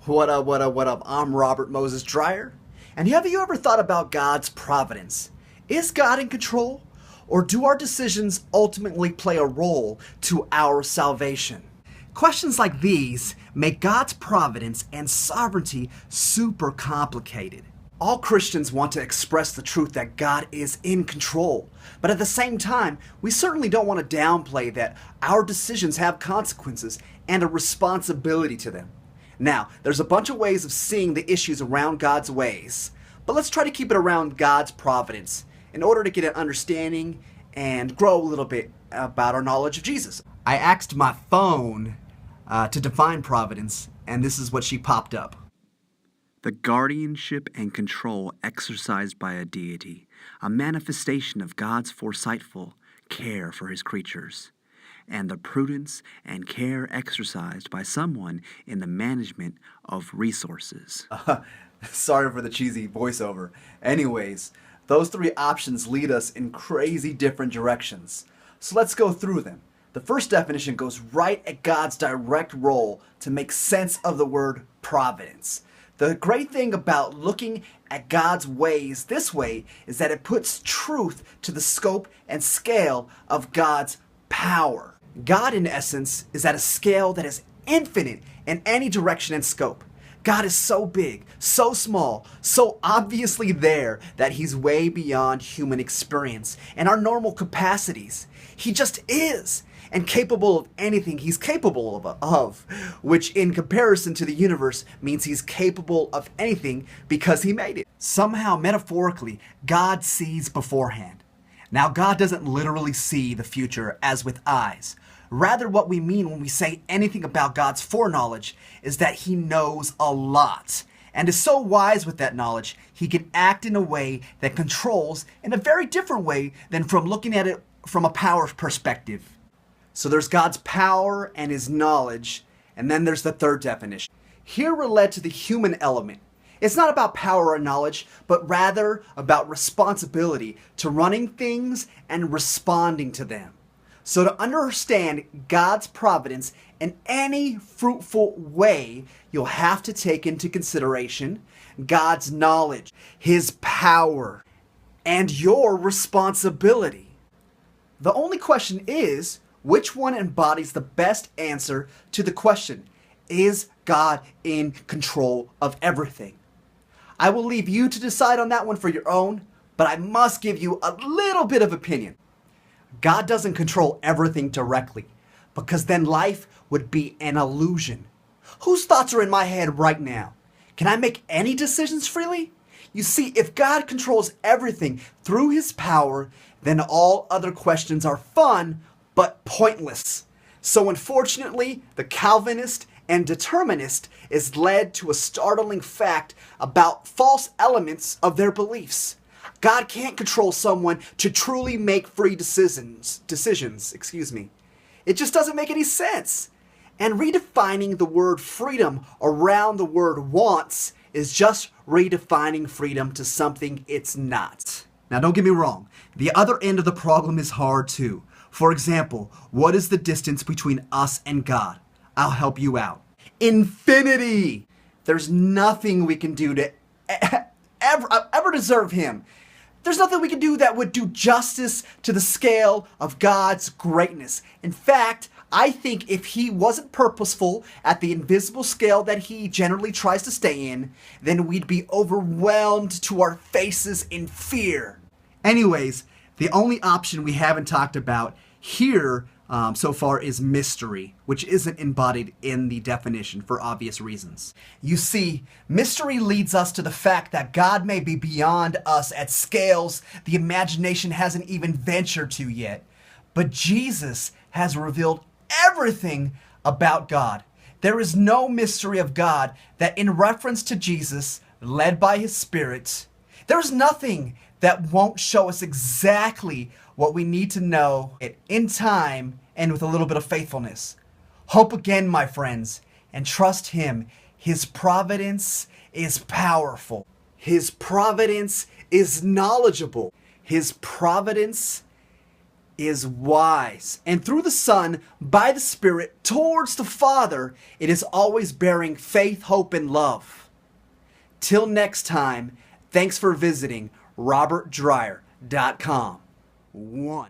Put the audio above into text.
What up, what up, what up? I'm Robert Moses Dreyer. And have you ever thought about God's providence? Is God in control? Or do our decisions ultimately play a role to our salvation? Questions like these make God's providence and sovereignty super complicated. All Christians want to express the truth that God is in control, but at the same time, we certainly don't want to downplay that our decisions have consequences and a responsibility to them. Now, there's a bunch of ways of seeing the issues around God's ways, but let's try to keep it around God's providence in order to get an understanding and grow a little bit about our knowledge of Jesus. I asked my phone to define providence, and this is what she popped up. The guardianship and control exercised by a deity, a manifestation of God's foresightful care for his creatures, and the prudence and care exercised by someone in the management of resources. Sorry for the cheesy voiceover. Anyways, those three options lead us in crazy different directions. So let's go through them. The first definition goes right at God's direct role to make sense of the word providence. The great thing about looking at God's ways this way is that it puts truth to the scope and scale of God's power. God, in essence, is at a scale that is infinite in any direction and scope. God is so big, so small, so obviously there that he's way beyond human experience and our normal capacities. He just is, and capable of anything he's capable of, which in comparison to the universe means he's capable of anything because he made it. Somehow, metaphorically, God sees beforehand. Now, God doesn't literally see the future as with eyes. Rather, what we mean when we say anything about God's foreknowledge is that he knows a lot and is so wise with that knowledge, he can act in a way that controls in a very different way than from looking at it from a power perspective. So there's God's power and his knowledge, and then there's the third definition. Here we're led to the human element. It's not about power or knowledge, but rather about responsibility to running things and responding to them. So to understand God's providence in any fruitful way, you'll have to take into consideration God's knowledge, his power, and your responsibility. The only question is, which one embodies the best answer to the question, is God in control of everything? I will leave you to decide on that one for your own, but I must give you a little bit of opinion. God doesn't control everything directly, because then life would be an illusion. Whose thoughts are in my head right now? Can I make any decisions freely? You see, if God controls everything through his power, then all other questions are fun, but pointless. So unfortunately, the Calvinist and determinist is led to a startling fact about false elements of their beliefs. God can't control someone to truly make free decisions. It just doesn't make any sense. And redefining the word freedom around the word wants is just redefining freedom to something it's not. Now don't get me wrong, the other end of the problem is hard too. For example, what is the distance between us and God? I'll help you out. Infinity! There's nothing we can do to ever deserve him. There's nothing we can do that would do justice to the scale of God's greatness. In fact, I think if he wasn't purposeful at the invisible scale that he generally tries to stay in, then we'd be overwhelmed to our faces in fear. Anyways, the only option we haven't talked about here so far is mystery, which isn't embodied in the definition for obvious reasons. You see, mystery leads us to the fact that God may be beyond us at scales the imagination hasn't even ventured to yet. But Jesus has revealed everything about God. There is no mystery of God that in reference to Jesus, led by his Spirit, there's nothing that won't show us exactly what we need to know in time and with a little bit of faithfulness. Hope again, my friends, and trust him. His providence is powerful. His providence is knowledgeable. His providence is wise, and through the Son, by the Spirit, towards the Father, it is always bearing faith, hope, and love. Till next time, thanks for visiting RobertDryer.com. 1.